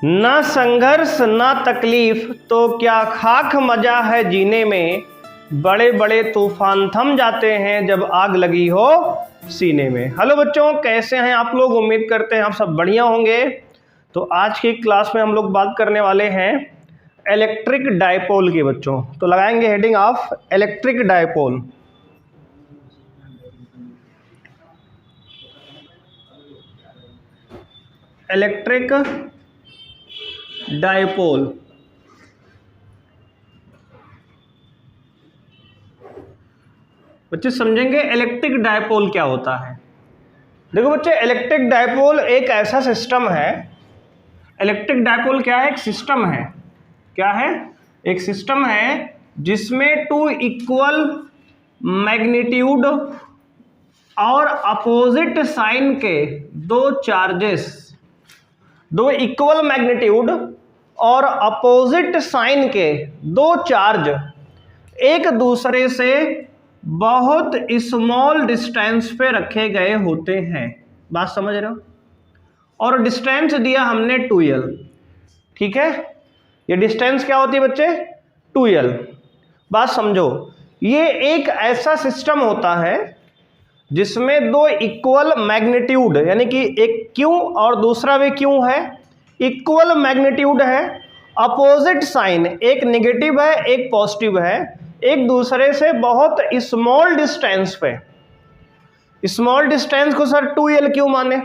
ना संघर्ष ना तकलीफ तो क्या खाक मजा है जीने में, बड़े बड़े तूफान थम जाते हैं जब आग लगी हो सीने में। हेलो बच्चों, कैसे हैं आप लोग? उम्मीद करते हैं आप सब बढ़िया होंगे। तो आज की क्लास में हम लोग बात करने वाले हैं इलेक्ट्रिक डायपोल की बच्चों। तो लगाएंगे heading of electric dipole. Electric dipole. बच्चे समझेंगे इलेक्ट्रिक डायपोल क्या होता है। देखो बच्चे, इलेक्ट्रिक डायपोल एक ऐसा सिस्टम है। इलेक्ट्रिक डायपोल क्या है? एक सिस्टम है। क्या है? एक सिस्टम है जिसमें टू इक्वल मैग्नीट्यूड और अपोजिट साइन के दो चार्जेस, दो इक्वल मैग्नीट्यूड और अपोजिट साइन के दो चार्ज एक दूसरे से बहुत स्मॉल डिस्टेंस पे रखे गए होते हैं। बात समझ रहे हो? और डिस्टेंस दिया हमने 2l। ठीक है, ये डिस्टेंस क्या होती है बच्चे? 2l। बात समझो, ये एक ऐसा सिस्टम होता है जिसमें दो इक्वल मैग्नीट्यूड, यानी कि एक Q और दूसरा भी Q है, इक्वल मैग्नीट्यूड है, अपोजिट साइन, एक नेगेटिव है एक पॉजिटिव है, एक दूसरे से बहुत स्मॉल डिस्टेंस पे। स्मॉल डिस्टेंस को सर 2l क्यों माने?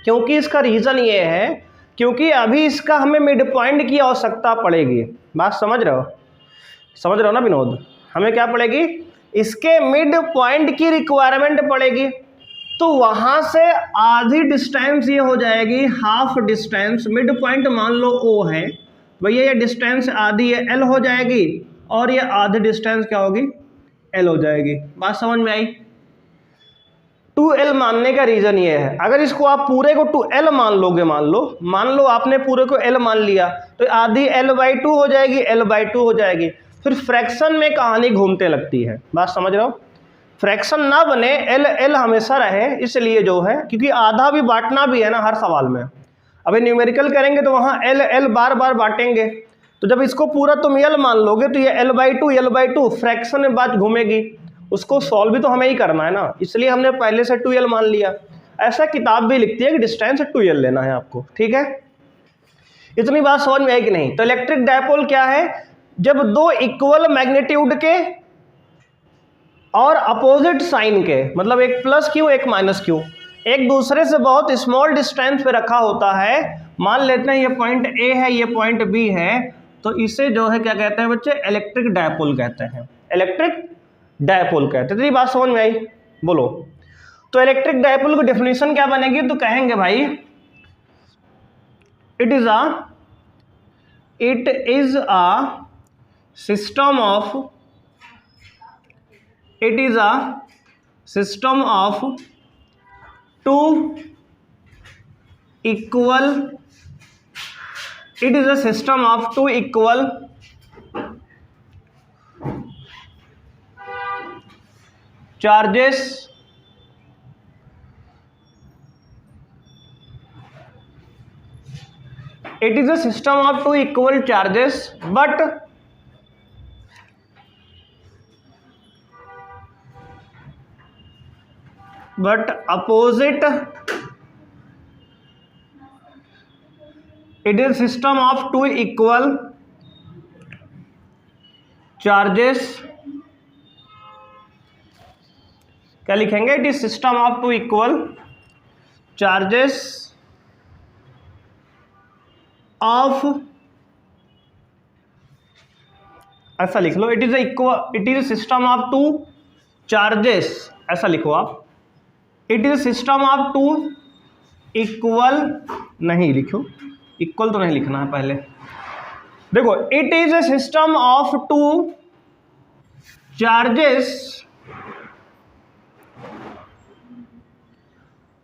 क्योंकि इसका रीजन ये है, क्योंकि अभी इसका हमें मिड पॉइंट की आवश्यकता पड़ेगी। बात समझ रहे हो? समझ रहे हो ना विनोद? हमें क्या पड़ेगी? इसके मिड पॉइंट की रिक्वायरमेंट पड़ेगी। तो वहां से आधी डिस्टेंस ये हो जाएगी, हाफ डिस्टेंस। मिड पॉइंट मान लो O है भैया, ये डिस्टेंस आधी है, L हो जाएगी, और ये आधी डिस्टेंस क्या होगी? L हो जाएगी। बात समझ में आई? 2l मानने का रीजन ये है, अगर इसको आप पूरे को 2l मान लोगे, मान लो आपने पूरे को L मान लिया, तो आधी L/2 हो जाएगी, L/2 हो जाएगी। फिर फ्रैक्शन में कहानी घूमते लगती है। बात समझ रहे हो? फ्रैक्शन ना बने, L हमेशा रहे, इसलिए जो है, क्योंकि आधा भी बांटना भी है ना हर सवाल में। अभी न्यूमेरिकल करेंगे तो वहाँ L बार बार बांटेंगे, तो जब इसको पूरा तुम L मान लोगे तो ये L/2 फ्रैक्शन में बात घूमेगी। उसको सॉल्व भी तो हमें ही करना है ना, इसलिए हमने पहले से 2l मान लिया। ऐसा किताब भी लिखती है कि डिस्टेंस 2l लेना है आपको। ठीक है, इतनी बात समझ में आई कि नहीं? तो इलेक्ट्रिक डायपोल क्या है? जब दो इक्वल मैग्नीट्यूड के और अपोजिट साइन के, मतलब एक +Q एक -Q, एक दूसरे से बहुत स्मॉल डिस्टेंस पे रखा होता है। मान लेते हैं ये पॉइंट A है, ये पॉइंट B है, तो इसे जो है क्या कहते हैं बच्चे? इलेक्ट्रिक डायपोल कहते हैं। इलेक्ट्रिक डायपोल कहते हैं। तो ये बात समझ में आई? बोलो। तो इलेक्ट्रिक डायपोल की डेफिनेशन क्या बनेगी? तो कहेंगे भाई, it is a system of two equal charges but opposite, it is system of two equal charges। क्या लिखेंगे? It is system of two equal charges of, ऐसा लिख लो, it is system of two charges, ऐसा लिखो आप। It is system of two equal, नहीं लिखो, इक्वल तो नहीं लिखना है पहले। देखो, it is a system of two charges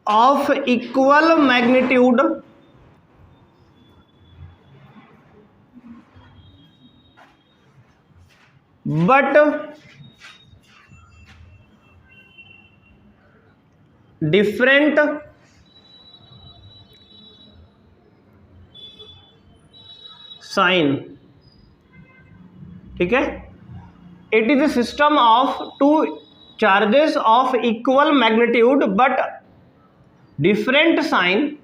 of equal magnitude but different sign, ठीक है। It is a system of two charges of equal magnitude but different sign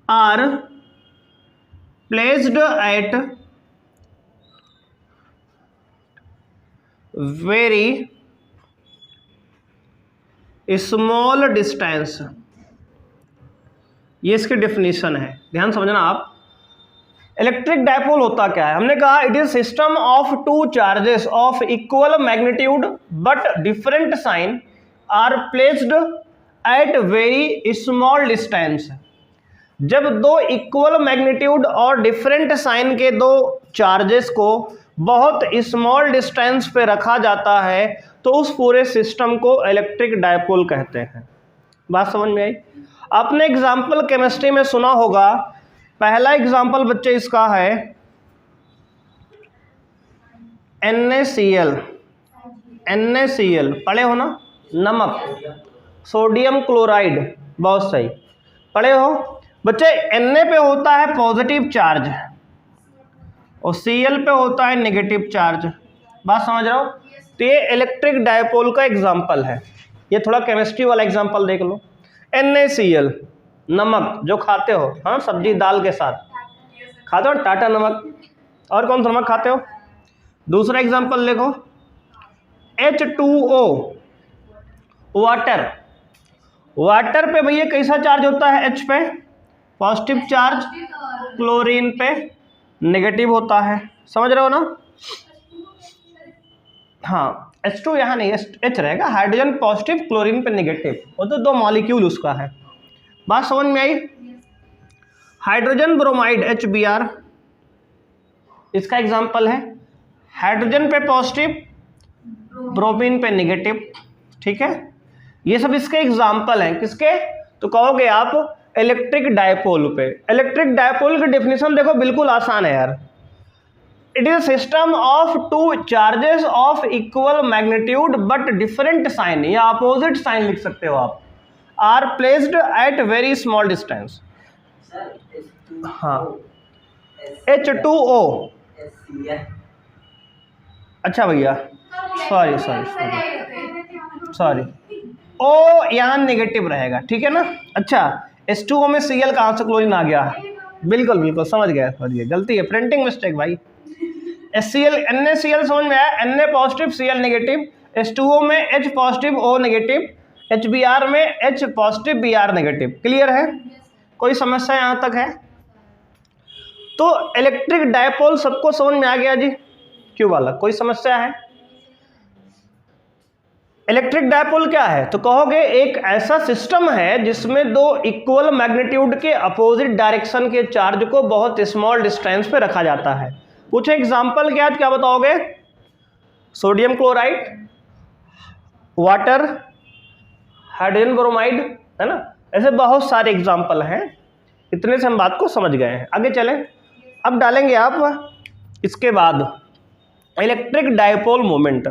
are placed at very small distance. ये इसकी definition है, ध्यान समझना आप। Electric dipole होता क्या है, हमने कहा it is system of two charges of equal magnitude but different sign are placed at very small distance. जब दो इक्वल मैग्नीट्यूड और डिफरेंट साइन के दो चार्जेस को बहुत स्मॉल डिस्टेंस पे रखा जाता है तो उस पूरे सिस्टम को इलेक्ट्रिक डायपोल कहते हैं। बात समझ में आई। आपने एग्जाम्पल केमिस्ट्री में सुना होगा, पहला एग्जाम्पल बच्चे इसका है NaCl। NaCl पढ़े हो ना, नमक, सोडियम क्लोराइड, बहुत सही पढ़े हो बच्चे। Na पे होता है पॉजिटिव चार्ज और Cl पे होता है नेगेटिव चार्ज। बात समझ रहे हो। तो ये इलेक्ट्रिक डायपोल का एग्जाम्पल है। ये थोड़ा केमिस्ट्री वाला एग्जाम्पल देख लो। NaCl नमक जो खाते हो, हाँ सब्जी दाल के साथ खाते हो, टाटा नमक। और कौन सा नमक खाते हो। दूसरा एग्जाम्पल देखो H2O वाटर। वाटर पे भैया कैसा चार्ज होता है, H पे पॉजिटिव चार्ज, क्लोरीन पे नेगेटिव होता है। समझ रहे हो ना। हाँ H2 यहाँ नहीं, H रहेगा, हाइड्रोजन पॉजिटिव क्लोरीन पे नेगेटिव, वो तो दो मॉलिक्यूल उसका है। बात समझ में आई। हाइड्रोजन ब्रोमाइड HBr इसका एग्जाम्पल है, हाइड्रोजन पे पॉजिटिव, ब्रोमीन पे नेगेटिव, ठीक है। ये सब इसके एग्जाम्पल हैं, किसके, तो कहोगे आप इलेक्ट्रिक डायपोल पे। इलेक्ट्रिक डायपोल की डेफिनेशन देखो, बिल्कुल आसान है यार। It is system of two charges of equal magnitude but different sign, या अपोजिट साइन लिख सकते हो आप, are placed at very small distance. हाँ H2O, अच्छा भैया सॉरी O यहाँ नेगेटिव रहेगा, ठीक है ना। अच्छा H2O में Cl कहाँ से क्लोरीन आ गया, बिल्कुल समझ गए, गलती है, प्रिंटिंग मिस्टेक भाई। NaCl समझ में आया, Na positive Cl negative, H2O में H positive O negative, HBr में H positive Br negative. Clear है, कोई समस्या यहाँ तक है। तो इलेक्ट्रिक डायपोल सबको समझ में आ गया जी, क्यों वाला कोई समस्या है। इलेक्ट्रिक डायपोल क्या है, तो कहोगे एक ऐसा सिस्टम है जिसमें दो इक्वल मैग्नीट्यूड के अपोजिट डायरेक्शन के चार्ज को बहुत स्मॉल डिस्टेंस पे रखा जाता है। कुछ एग्जाम्पल क्या बताओगे, sodium chloride, water, hydrogen bromide, है ना। ऐसे बहुत सारे एग्जाम्पल हैं, इतने से हम बात को समझ गए हैं। आगे चलें, अब डालेंगे आप इसके बाद electric dipole moment.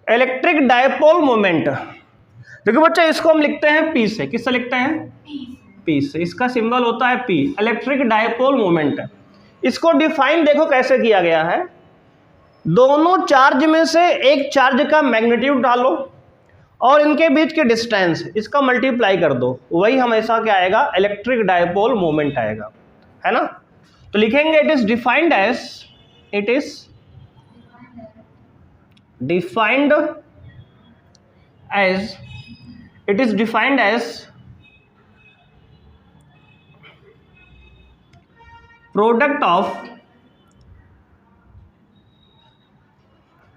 Electric dipole moment देखो बच्चा, इसको हम लिखते हैं P से। किससे लिखते हैं, P से। इसका सिंबल होता है P, इलेक्ट्रिक डायपोल मोमेंट। इसको डिफाइन देखो कैसे किया गया है, दोनों चार्ज में से एक चार्ज का मैग्नीट्यूड डालो और इनके बीच के डिस्टेंस इसका मल्टीप्लाई कर दो, वही हमेशा क्या आएगा, इलेक्ट्रिक डायपोल मोमेंट आएगा, है ना। तो लिखेंगे it is defined as product of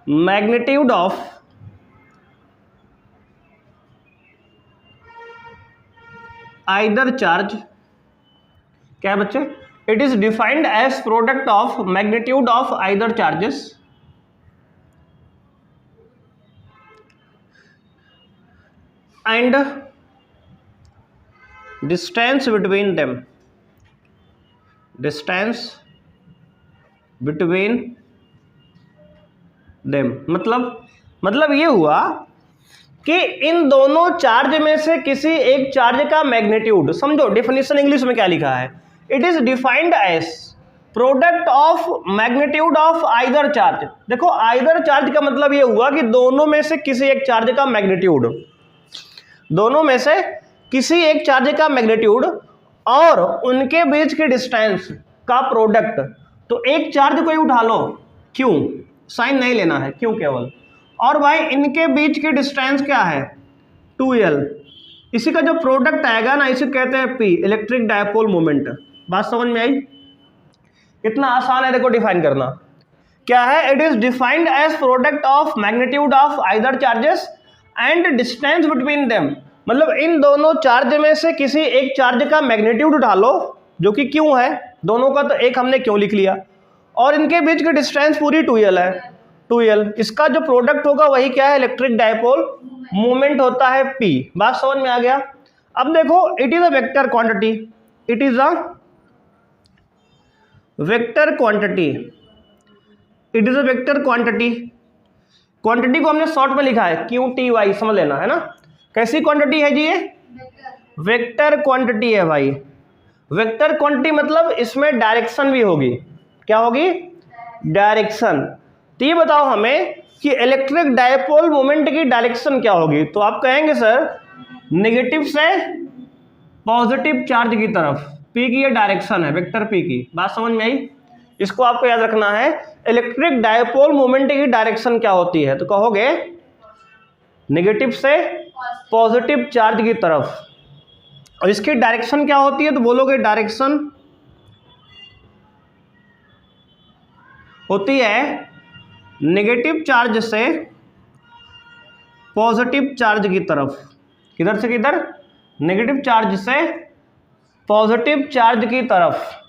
magnitude of either charge. क्या है बच्चे, it is defined as product of magnitude of either charges and distance between them. मतलब ये हुआ कि इन दोनों चार्ज में से किसी एक चार्ज का मैग्नीट्यूड, समझो डेफिनेशन इंग्लिश में क्या लिखा है, it is defined as product of magnitude of either charge. देखो आइदर चार्ज का मतलब ये हुआ कि दोनों में से किसी एक चार्ज का मैग्नीट्यूड, दोनों में से किसी एक चार्ज का मैग्नीट्यूड और उनके बीच के डिस्टेंस का प्रोडक्ट। तो एक चार्ज को ही उठा लो, क्यों, साइन नहीं लेना है, क्यों केवल, और भाई इनके बीच की डिस्टेंस क्या है 2l, इसी का जो प्रोडक्ट आएगा ना इसे कहते हैं p, इलेक्ट्रिक डायपोल मोमेंट। बात समझ में आई? इतना आसान है देखो डिफाइन करना। क्या है? It is defined as product of magnitude of either charges and distance between them. मतलब इन दोनों चार्ज में से किसी एक चार्ज का मैग्नीट्यूड उठा लो जो कि क्यों है, दोनों का तो एक हमने क्यों लिख लिया, और इनके बीच की डिस्टेंस पूरी 2l है, 2l, इसका जो प्रोडक्ट होगा वही क्या है, इलेक्ट्रिक डायपोल मोमेंट होता है p। बात समझ में आ गया? अब देखो it is a vector quantity, it is a vector quantity, it is a vector quantity. Quantity को हमने शॉर्ट में लिखा है QTY, समझ लेना है ना। कैसी क्वांटिटी है जी ये? वेक्टर क्वांटिटी है भाई। वेक्टर क्वांटिटी मतलब इसमें डायरेक्शन भी होगी, क्या होगी? डायरेक्शन। तो ये बताओ हमें कि इलेक्ट्रिक डायपोल मोमेंट की डायरेक्शन क्या होगी। तो आप कहेंगे सर नेगेटिव से पॉजिटिव चार्ज की तरफ, p की ये डायरेक्शन है, वेक्टर p की। बात समझ में आई? इसको आपको याद रखना है, इलेक्ट्रिक डायपोल मोमेंट की डायरेक्शन क्या होती है, तो कहोगे नेगेटिव से पॉजिटिव चार्ज की तरफ। और इसकी डायरेक्शन क्या होती है, तो बोलोगे डायरेक्शन होती है नेगेटिव चार्ज से पॉजिटिव चार्ज की तरफ। किधर से किधर? नेगेटिव चार्ज से पॉजिटिव चार्ज की तरफ।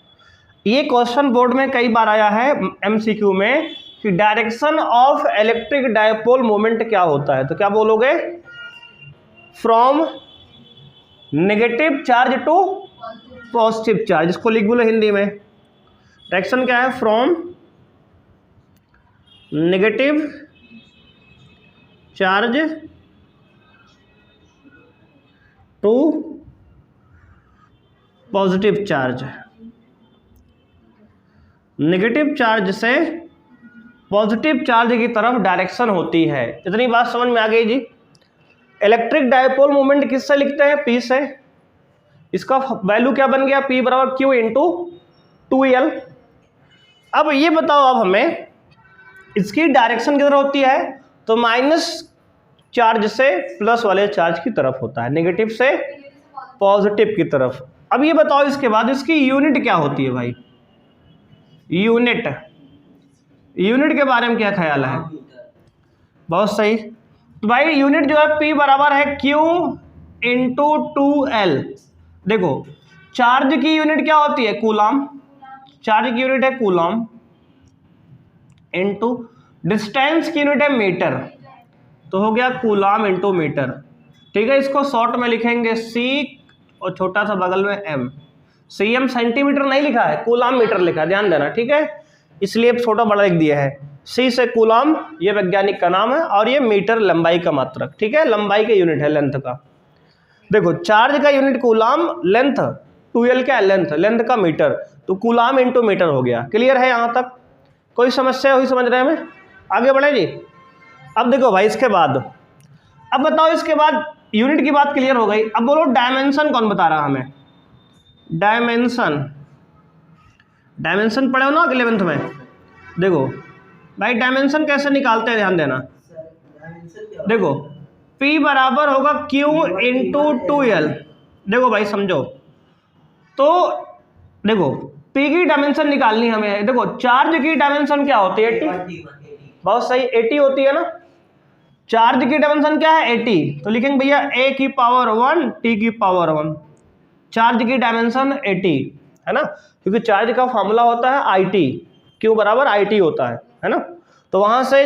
ये क्वेश्चन बोर्ड में कई बार आया है MCQ में कि direction of electric dipole moment क्या होता है, तो क्या बोलोगे? From negative charge to positive charge. इसको लिख बोलो हिंदी में, डायरेक्शन क्या है? From negative charge to positive charge. Negative charge से पॉजिटिव चार्ज की तरफ डायरेक्शन होती है। इतनी बात समझ में आ गई जी। इलेक्ट्रिक डायपोल मोमेंट किससे लिखते हैं? p से। इसका वैल्यू क्या बन गया? p बराबर q इंटू 2l। अब ये बताओ आप हमें इसकी डायरेक्शन किधर होती है, तो माइनस चार्ज से प्लस वाले चार्ज की तरफ होता है, नेगेटिव से पॉजिटिव की तरफ। अब ये बताओ इसके बाद इसकी यूनिट क्या होती है भाई? यूनिट, यूनिट के बारे में क्या ख्याल है? बहुत सही। तो भाई यूनिट जो है p बराबर है q इंटू 2l। देखो चार्ज की यूनिट क्या होती है? कूलम। चार्ज की यूनिट है कूलम इंटू डिस्टेंस की यूनिट है मीटर, तो हो गया कूलम इंटू मीटर। ठीक है, इसको शॉर्ट में लिखेंगे c और छोटा सा बगल में m। cm सेंटीमीटर नहीं लिखा है, कूलम मीटर लिखा है, ध्यान देना। ठीक है, इसलिए छोटा बड़ा लिख दिया है। c से कूलम ये वैज्ञानिक का नाम है, और ये मीटर लंबाई का मात्रक। ठीक है, लंबाई के यूनिट है, लेंथ का। देखो चार्ज का यूनिट कूलम, लेंथ 2l क्या है? लेंथ, लेंथ का मीटर, तो कूलम इंटू मीटर हो गया। क्लियर है यहाँ तक? कोई समस्या हुई समझ रहे हैं? हमें आगे बढ़े जी। अब देखो भाई इसके बाद, अब बताओ इसके बाद यूनिट की बात क्लियर हो गई। अब बोलो डायमेंशन कौन बता रहा हमें? डायमेंशन, डायमेंशन पढ़े हो ना 11th में? देखो भाई डायमेंशन कैसे निकालते हैं, ध्यान देना। देखो p बराबर होगा q इंटू 2l। देखो भाई समझो, तो देखो p की डायमेंशन निकालनी हमें। देखो चार्ज की डायमेंशन क्या होती है? 80। बहुत सही, 80 होती है ना। चार्ज की डायमेंशन क्या है? 80। तो लिखेंगे भैया a की पावर 1 t की पावर 1। चार्ज की डायमेंशन 80 है ना, क्योंकि चार्ज का फॉर्मूला होता है IT, q बराबर IT होता है ना। तो वहां से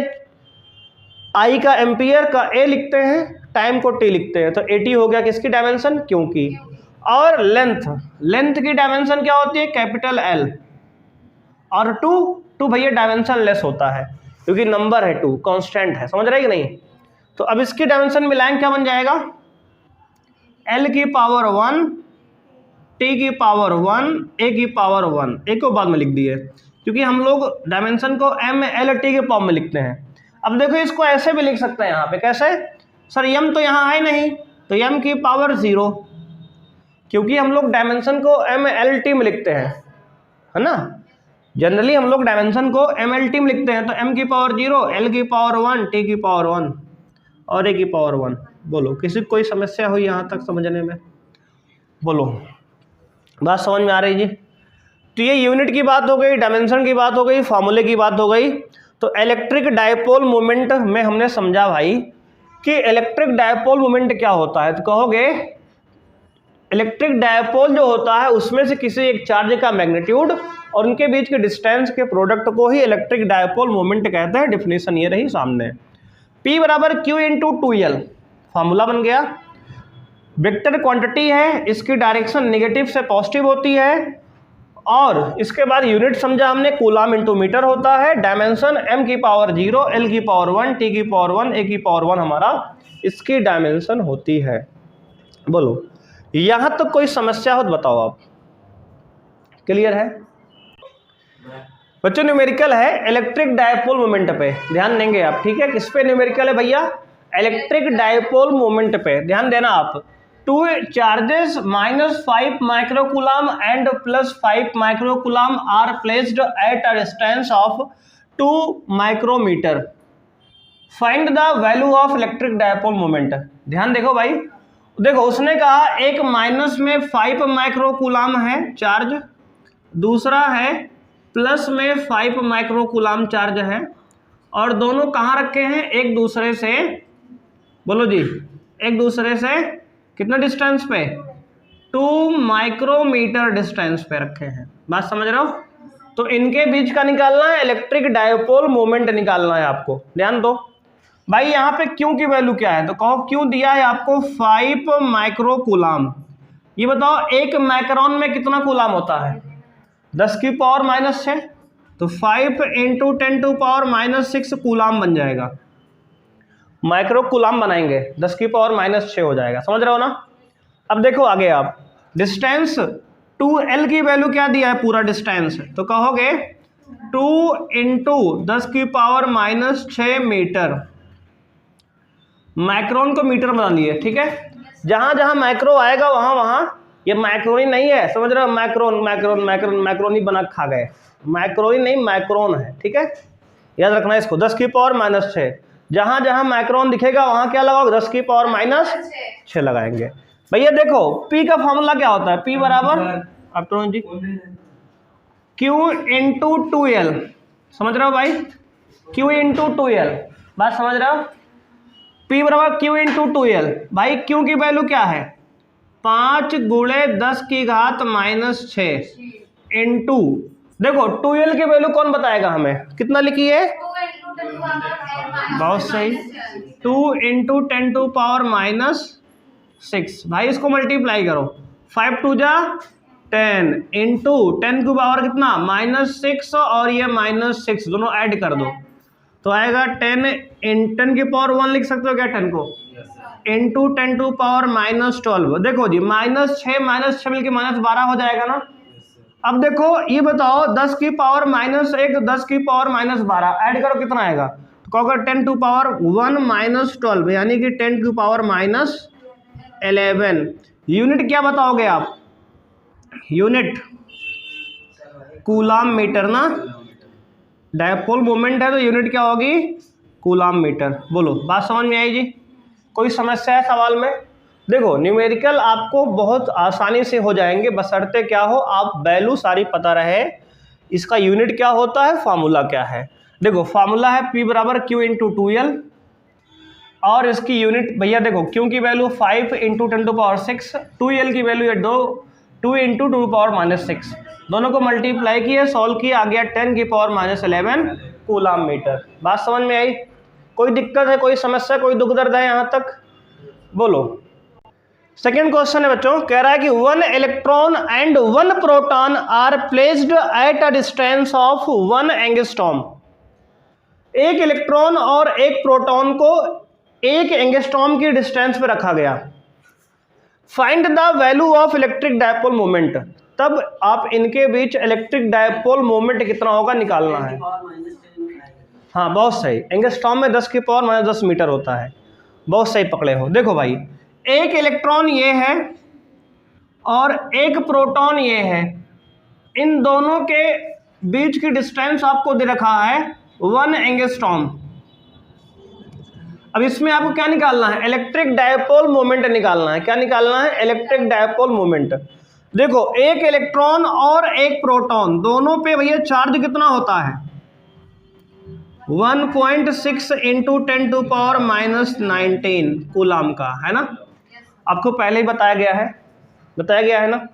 I का एम्पियर का A लिखते हैं, टाइम को t लिखते हैं, तो 80 हो गया किसकी डायमेंशन? q की। और लेंथ, लेंथ की डायमेंशन क्या होती है? Capital L। और 2 भैया डायमेंशन लेस होता है, क्योंकि नंबर है 2, कांस्टेंट है। समझ रहे कि नहीं? तो अब इसकी डायमेंशन मिलाएंगे, क्या बन जाएगा, L की पावर 1, T की पावर 1, A की पावर 1, एक को बाद में लिख दिए क्योंकि हम लोग डायमेंशन को M L T के फॉर्म में लिखते हैं। अब देखो इसको ऐसे भी लिख सकते हैं यहाँ पे, कैसे सर, m तो यहाँ है नहीं तो m की पावर 0, क्योंकि हम लोग डायमेंशन को M L T में लिखते हैं, है ना, जनरली हम लोग डायमेंशन को M L T में लिखते हैं, तो m की पावर 0, L की पावर 1, T की पावर 1 और A की पावर 1। बोलो किसी कोई समस्या हुई यहाँ तक समझने में? बोलो, बात समझ में आ रही जी? तो ये यूनिट की बात हो गई, डायमेंशन की बात हो गई, फार्मूले की बात हो गई। तो इलेक्ट्रिक डायपोल मोमेंट में हमने समझा भाई कि इलेक्ट्रिक डायपोल मोमेंट क्या होता है। तो कहोगे इलेक्ट्रिक डायपोल जो होता है उसमें से किसी एक चार्ज का मैग्नीट्यूड और उनके बीच के डिस्टेंस के प्रोडक्ट को ही इलेक्ट्रिक डायपोल मोमेंट कहते हैं। डेफिनेशन ये रही सामने, P बराबर Q इंटू 2L, फार्मूला बन गया। वेक्टर क्वांटिटी है, इसकी डायरेक्शन नेगेटिव से पॉजिटिव होती है और इसके बाद यूनिट समझा हमने, कूलाम इंटू मीटर होता है। डायमेंशन m की पावर 0, L की पावर 1, T की पावर 1, A की पावर 1 हमारा इसकी डायमेंशन होती है। बोलो यहां तक कोई समस्या हो तो बताओ आप, क्लियर है बच्चों? न्यूमेरिकल है इलेक्ट्रिक डायपोल मोमेंट पे, ध्यान देंगे आप, ठीक है? किस पे न्यूमेरिकल है भैया? इलेक्ट्रिक डायपोल मोमेंट पे ध्यान देना आप। 2 charges -5 microcoulomb and +5 microcoulomb are placed at a distance of 2 micrometre. Find the value of electric dipole moment. ध्यान देखो भाई, देखो उसने कहा एक माइनस में 5 माइक्रोकूलम है चार्ज, दूसरा है प्लस में 5 माइक्रोकूलम चार्ज है, और दोनों कहाँ रखे हैं? एक दूसरे से, बोलो जी, एक दूसरे से कितना डिस्टेंस पे? 2 माइक्रोमीटर डिस्टेंस पे रखे हैं। बात समझ रहे हो? तो इनके बीच का निकालना है इलेक्ट्रिक डायपोल मोमेंट निकालना है आपको। ध्यान दो भाई, यहाँ पे क्यू की वैल्यू क्या है? तो कहो क्यू दिया है आपको 5 माइक्रोकूलम। ये बताओ एक माइक्रोन में कितना कूलम होता है? 10 की पावर -6, तो 5 इंटू 10 टू पावर -6 कूलम बन जाएगा। माइक्रो कूलम बनाएंगे, 10 की पावर -6 हो जाएगा। समझ रहे हो ना? अब देखो आगे आप, डिस्टेंस 2L की वैल्यू क्या दिया है? पूरा डिस्टेंस, तो कहोगे 2 इंटू 10 की पावर -6 मीटर। माइक्रोन को मीटर बना लिए, ठीक है? जहां जहां माइक्रो आएगा वहां वहां, ये माइक्रोन ही नहीं है, समझ रहे हो? माइक्रोन माइक्रोन माइक्रोन माइक्रोन ही बना खा गए, माइक्रोन ही नहीं माइक्रोन है, ठीक है? याद रखना इसको। 10 की पावर -6, जहां जहां माइक्रोन दिखेगा वहां क्या लगाओगे? 10 की पावर -6 लगाएंगे। भैया देखो P का फॉर्मूला क्या होता है? P बराबर आप जी Q इंटू 2L। समझ रहे हो भाई? Q इंटू 2L, बात समझ रहे हो? P बराबर Q इंटू 2L। भाई Q की वैल्यू क्या है? 5 गुणे 10 की घात -6 इंटू, देखो 2L की वैल्यू कौन बताएगा हमें? कितना लिखी है? बहुत सही, 2 इंटू 10 टू पावर -6। भाई इसको मल्टीप्लाई करो, 5 2 जा 10 इंटू 10 की पावर कितना? -6 और ये -6 दोनों ऐड कर दो तो आएगा 10 की पावर 1 लिख सकते हो क्या 10 को? Into 10 to power -12। देखो जी -6 मिलकर -12 हो जाएगा ना। अब देखो ये बताओ 10 की पावर -1 10 की पावर -12 ऐड करो कितना आएगा? तो कहोगे 10 टू पावर 1 -12 यानी कि 10 की पावर -11। यूनिट क्या बताओगे आप? यूनिट कूलम मीटर ना, डायपोल मोमेंट है तो यूनिट क्या होगी? Coulomb metre. बोलो बात समझ में आई जी? कोई समस्या है सवाल में? देखो न्यूमेरिकल आपको बहुत आसानी से हो जाएंगे, बशर्ते क्या हो, आप वैल्यू सारी पता रहे, इसका यूनिट क्या होता है, फार्मूला क्या है। देखो फार्मूला है P बराबर Q इंटू 2L, और इसकी यूनिट भैया देखो Q की value 5 into 10 to power 6, 2L की वैल्यू है 2 इंटू 2 पावर -6, दोनों को मल्टीप्लाई किए, सॉल्व किए, आ गया 10 की पावर -11 कूलम मीटर। बात समझ में आई? कोई दिक्कत है, कोई समस्या, कोई दुख दर्द है यहाँ तक? बोलो। सेकेंड क्वेश्चन है बच्चों, कह रहा है कि 1 electron and 1 proton are placed at a distance of 1 angstrom. एक इलेक्ट्रॉन और एक प्रोटॉन को 1 एंगस्ट्रॉम की डिस्टेंस पे रखा गया। Find the value of electric dipole moment, तब आप इनके बीच इलेक्ट्रिक डायपोल मोमेंट कितना होगा निकालना है। हाँ बहुत सही, एंगस्ट्रॉम में 10 की पावर माइनस 10 मीटर होता है, बहुत सही पकड़े हो। देखो भाई, एक इलेक्ट्रॉन ये है और एक प्रोटॉन ये है, इन दोनों के बीच की डिस्टेंस आपको दे रखा है 1 एंगस्ट्रॉम। अब इसमें आपको क्या निकालना है, इलेक्ट्रिक डायपोल मोमेंट निकालना है। क्या निकालना है, इलेक्ट्रिक डायपोल मोमेंट। देखो एक इलेक्ट्रॉन और एक प्रोटॉन दोनों पे भैया चार्ज कितना होता है, 1.6 into 10 to power minus 19 coulomb का, है ना। आपको पहले ही बताया गया है ना।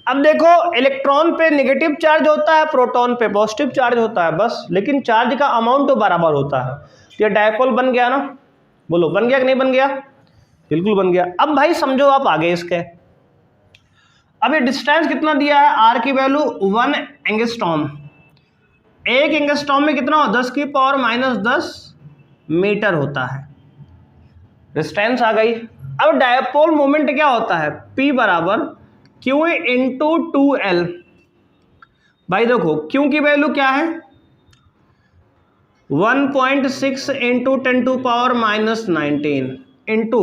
अब देखो इलेक्ट्रॉन पे नेगेटिव चार्ज होता है, प्रोटॉन पे पॉजिटिव चार्ज होता है बस, लेकिन चार्ज का अमाउंट तो बराबर होता है। तो ये डायपोल बन गया ना, बोलो बन गया कि नहीं बन गया, बिल्कुल बन गया। अब भाई समझो आप आगे इसके, अब ये डिस्टेंस कितना दिया है, आर की वैल्यू 1 एंगस्ट्रॉम, एक एंगस्ट्रॉम में कितना हो, 10 की पावर माइनस 10 मीटर होता है, डिस्टेंस आ गई। अब डायपोल मोमेंट क्या होता है, P बराबर Q इंटू 2L। भाई देखो Q की वैल्यू क्या है, 1.6 into 10 to power minus 19 into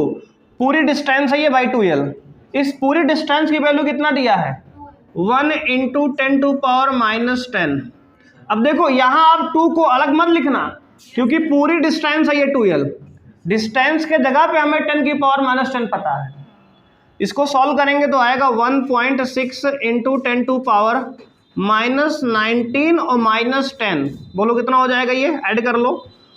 पूरी डिस्टेंस है ये भाई 2L। इस पूरी डिस्टेंस की वैल्यू कितना दिया है, 1 इंटू 10 टू पावर माइनस 10। अब देखो यहां आप 2 को अलग मत लिखना, क्योंकि पूरी डिस्टेंस है ये 2L, डिस्टेंस के जगह पे हमें 10 की पावर माइनस 10 पता है। इसको सॉल्व करेंगे तो आएगा 1.6 इंटू 10 टू पावर माइनस 19 और माइनस 10, बोलो कितना हो जाएगा, ये ऐड कर लो,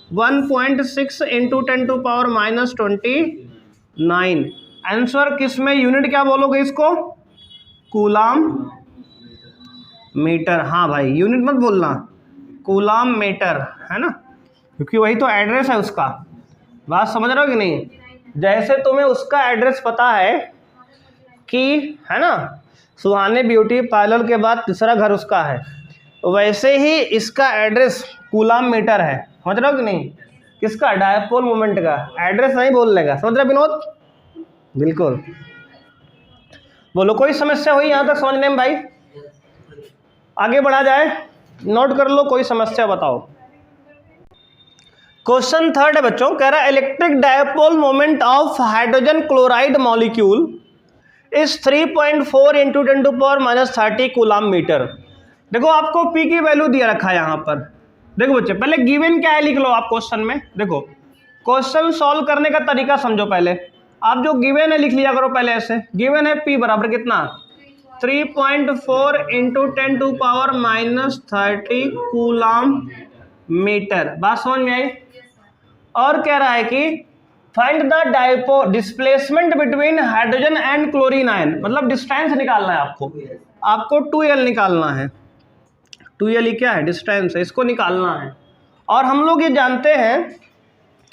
1.6 into 10 to power minus 29। Answer किस में, यूनिट क्या बोलोगे इसको, कूलाम मीटर। हाँ भाई यूनिट मत बोलना, कूलाम मीटर, है ना, क्योंकि वही तो एड्रेस है उसका। बात समझ रहे हो कि नहीं, जैसे तुम्हें उसका एड्रेस पता है कि, है ना, सुहाने ब्यूटी पार्लर के बाद तीसरा घर उसका है, वैसे ही इसका एड्रेस कूलाम मीटर है। समझ रहे हो कि नहीं, किसका, डायपोल मोमेंट का एड्रेस नहीं बोलने का। समझ रहे विनोद, बिल्कुल। बोलो कोई समस्या हुई यहाँ तक समझने में भाई, आगे बढ़ा जाए, नोट कर लो, कोई समस्या बताओ। क्वेश्चन 3 है बच्चों, कह रहा है electric dipole moment of hydrogen chloride molecule is 3.4 into 10 to power minus 30 coulomb metre. देखो आपको P की वैल्यू दिया रखा है यहाँ पर। देखो बच्चे पहले गिवन क्या है लिख लो आप क्वेश्चन में। देखो क्वेश्चन सॉल्व करने का तरीका समझो, पहले आप जो गिवन है लिख लिया करो पहले ऐसे। गिवन है P बराबर कितना, 3.4 into 10 to power minus 30 coulomb metre. बात समझ में आई। और कह रहा है कि find the dipole displacement between hydrogen and chlorine ion, मतलब डिस्टेंस निकालना है आपको 2L निकालना है। 2L क्या है, डिस्टेंस है, इसको निकालना है। और हम लोग ये जानते हैं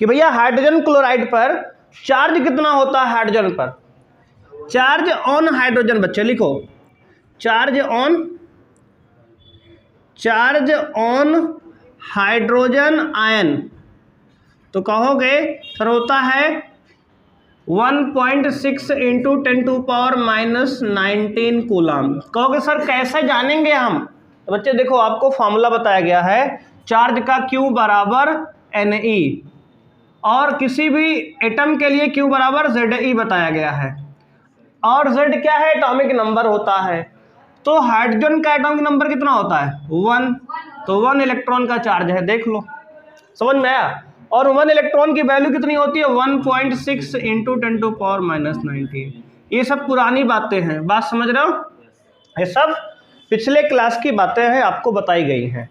कि भैया हाइड्रोजन क्लोराइड पर चार्ज कितना होता है, हाइड्रोजन पर चार्ज ऑन हाइड्रोजन, बच्चे लिखो चार्ज ऑन हाइड्रोजन आयन, तो कहोगे सर होता है 1.6 into 10 to power minus 19 coulomb. कहोगे सर कैसे जानेंगे हम, तो बच्चे देखो आपको फॉर्मूला बताया गया है, चार्ज का Q बराबर Ne और किसी भी एटम के लिए Q बराबर Ze बताया गया है। और Z क्या है, एटॉमिक नंबर होता है। तो हाइड्रोजन का एटॉमिक नंबर कितना होता है, 1, तो 1 इलेक्ट्रॉन का चार्ज है, देख लो समझ में आया। और 1 इलेक्ट्रॉन की वैल्यू कितनी होती है, 1.6 इंटू 10 टू पावर माइनस 19। ये सब पुरानी बातें हैं, बात समझ रहे हो, ये सब पिछले क्लास की बातें हैं, आपको बताई गई हैं,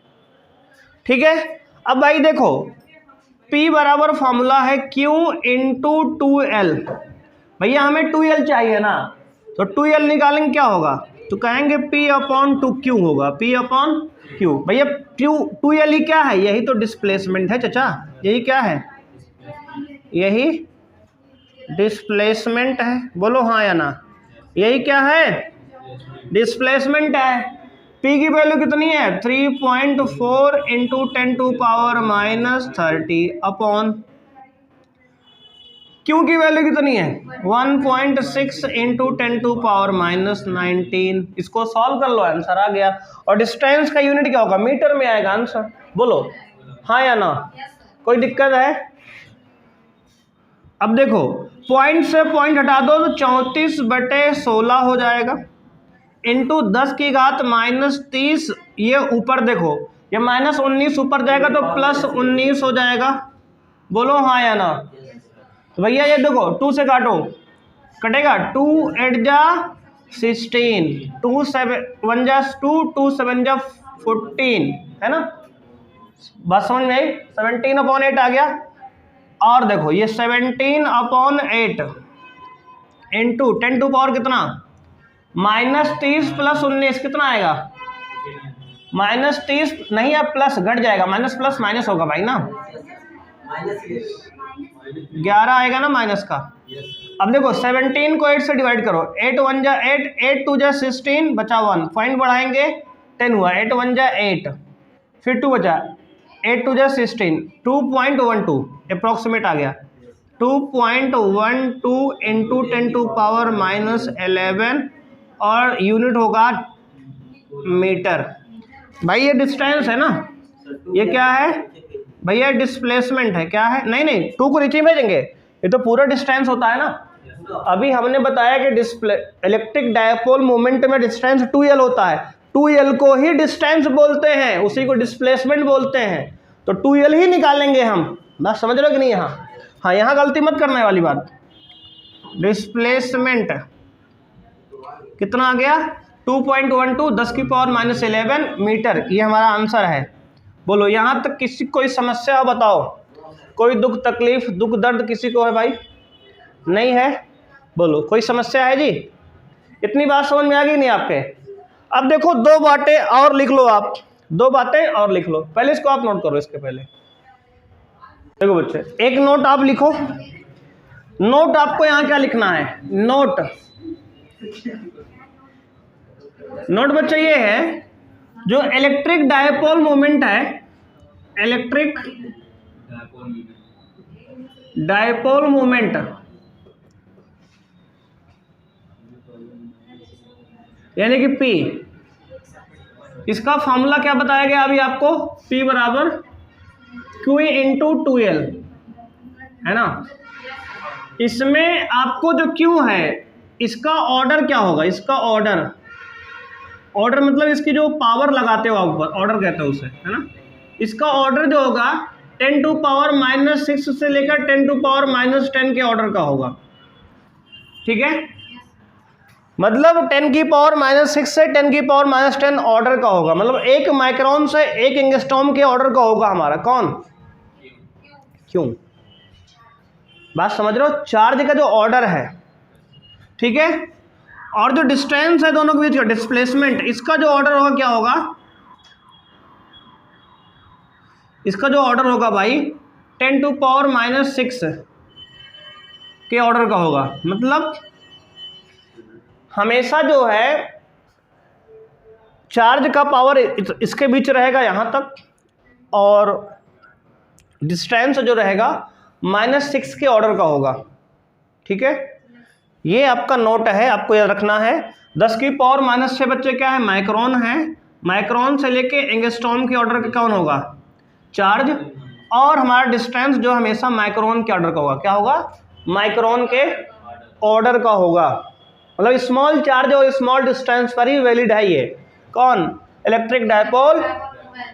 ठीक है। अब भाई देखो P बराबर फॉर्मूला है Q इंटू 2L। भैया हमें 2L चाहिए ना, तो 2L निकालेंगे क्या होगा, तो कहेंगे P अपॉन 2Q होगा, P अपॉन Q। भैया 2L ही क्या है, यही तो डिस्प्लेसमेंट है चाचा, यही क्या है, यही डिस्प्लेसमेंट है, बोलो हाँ या ना, यही क्या है, डिस्प्लेसमेंट है। P की वैल्यू कितनी है, 3.4 into 10 to power minus 30 upon Q की वैल्यू कितनी है 1.6 इंटू 10⁻⁻19। इसको सॉल्व कर लो, आंसर आ गया। और डिस्टेंस का यूनिट क्या होगा, मीटर में आएगा आंसर। बोलो हाँ या ना, कोई दिक्कत है? अब देखो पॉइंट से पॉइंट हटा दो तो 34/16 हो जाएगा, इंटू 10⁻−30। ये ऊपर देखो, ये -19 ऊपर जाएगा तो +19 हो जाएगा। बोलो हाँ या ना। तो भैया ये देखो 2 से काटो, कटेगा 2 8 जा 16, 2 7 1 जा 2, 2 7 जा 14, है ना। बस समझ में आई, 17/8 आ गया। और देखो ये 17/8 इंटू 10 टू पावर कितना -30 + 19 कितना आएगा, -30 नहीं, अब प्लस घट जाएगा, माइनस प्लस माइनस होगा भाई ना, 11 आएगा ना माइनस का। अब देखो 17 को 8 से डिवाइड करो, 8 1 जा 8, 8 2 जा 16, बचा 1, पॉइंट बढ़ाएंगे 10 हुआ, 8 1 जा 8, फिर 2 बचा, 8 2 जा 16, 2.12 अप्रोक्सीमेट आ गया, 2.12 इंटू 10 टू पावर -11 और यूनिट होगा मीटर। भाई ये डिस्टेंस है ना, ये क्या है भैया, डिस्प्लेसमेंट है, क्या है, नहीं 2 को नीचे भेजेंगे, ये तो पूरा डिस्टेंस होता है ना। अभी हमने बताया कि इलेक्ट्रिक डायपोल मोमेंट में डिस्टेंस 2L होता है, 2L को ही डिस्टेंस बोलते हैं, उसी को डिस्प्लेसमेंट बोलते हैं, तो 2L ही निकालेंगे हम। बस समझ रहे हो कि नहीं यहाँ, हाँ यहाँ गलती मत करने वाली बात। डिस्प्लेसमेंट कितना आ गया 2.12 10⁻11 मीटर, ये हमारा आंसर है। बोलो यहाँ तक किसी कोई समस्या बताओ, कोई दुख तकलीफ दुख दर्द किसी को है भाई, नहीं है? बोलो कोई समस्या है जी, इतनी बात समझ में आ गई नहीं आपके? अब देखो 2 बातें और लिख लो, आप 2 बातें और लिख लो, पहले इसको आप नोट करो। इसके पहले देखो बच्चे, एक नोट आप लिखो, नोट आपको यहाँ क्या लिखना है, नोट बच्चे ये है, जो इलेक्ट्रिक डायपोल मोमेंट है, इलेक्ट्रिक डायपोल मोमेंट यानी कि P, इसका फॉर्मूला क्या बताया गया अभी आपको, P बराबर Q इंटू 2L, है ना। इसमें आपको जो Q है इसका ऑर्डर क्या होगा, इसका ऑर्डर मतलब इसकी जो पावर लगाते हो आप ऊपर, ऑर्डर कहते हो उसे, है ना। इसका ऑर्डर जो होगा 10 टू पावर -6 से लेकर 10 टू पावर -10 के ऑर्डर का होगा, ठीक है। मतलब 10 की पावर -6 से 10 की पावर -10 ऑर्डर का होगा, मतलब 1 माइक्रोन से 1 एंगस्ट्रॉम के ऑर्डर का होगा हमारा, कौन, क्यों। बात समझ रहे हो, चार्ज का जो ऑर्डर है, ठीक है, और जो डिस्टेंस है दोनों के बीच का डिस्प्लेसमेंट, इसका जो ऑर्डर होगा क्या होगा, इसका जो ऑर्डर होगा भाई 10 टू पावर -6 के ऑर्डर का होगा। मतलब हमेशा जो है चार्ज का पावर इसके बीच रहेगा यहाँ तक, और डिस्टेंस जो रहेगा -6 के ऑर्डर का होगा, ठीक है। ये आपका नोट है, आपको याद रखना है। 10 की पावर -6 बच्चे क्या है, माइक्रोन है, माइक्रोन से लेके एंगस्ट्रॉम के ऑर्डर का कौन होगा, चार्ज, और हमारा डिस्टेंस जो हमेशा माइक्रोन के ऑर्डर का होगा, क्या होगा, माइक्रोन के ऑर्डर का होगा। मतलब स्मॉल चार्ज और स्मॉल डिस्टेंस पर ही वैलिड है ये, कौन, इलेक्ट्रिक डायपोल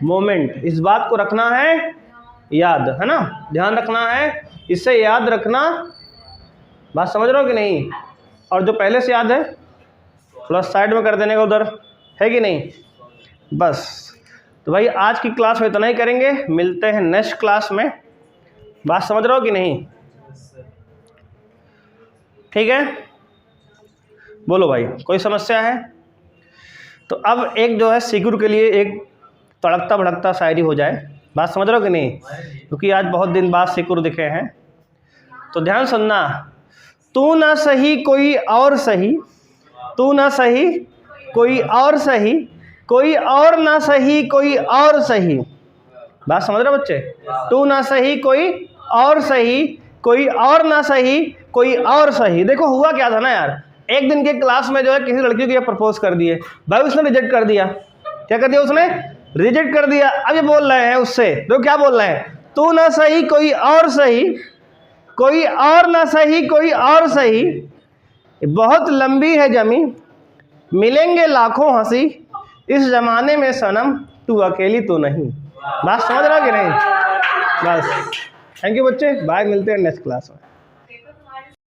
मोमेंट। इस बात को रखना है याद, है ना, ध्यान रखना है, इसे याद रखना। बात समझ रहे हो कि नहीं? और जो पहले से याद है थोड़ा साइड में कर देने का उधर, है कि नहीं? बस तो भाई आज की क्लास में इतना ही करेंगे, मिलते हैं नेक्स्ट क्लास में। बात समझ रहे हो कि नहीं? ठीक है, बोलो भाई कोई समस्या है? तो अब एक जो है सिकुर के लिए एक तड़कता भड़कता शायरी हो जाए। बात समझ रहे हो कि नहीं? क्योंकि आज बहुत दिन बाद सिकुर दिखे हैं, तो ध्यान सुनना। तू ना सही कोई और सही, तू ना सही कोई और सही, कोई और ना सही कोई और सही। बात समझ रहे हो बच्चे? तू ना सही कोई और सही, कोई और ना सही, कोई और सही। देखो हुआ क्या था ना यार, एक दिन के क्लास में जो है किसी लड़की को ये प्रपोज कर दिए भाई, उसने रिजेक्ट कर दिया। क्या कर दिया उसने? रिजेक्ट कर दिया। अब ये बोल रहे हैं उससे, तो क्या बोल रहे हैं? तू ना सही कोई और सही, कोई और ना सही कोई और सही, बहुत लंबी है जमी, मिलेंगे लाखों हंसी, इस जमाने में सनम तू अकेली तो नहीं। बात समझ रहा कि नहीं? बस, थैंक यू बच्चे, बाय, मिलते हैं नेक्स्ट क्लास में।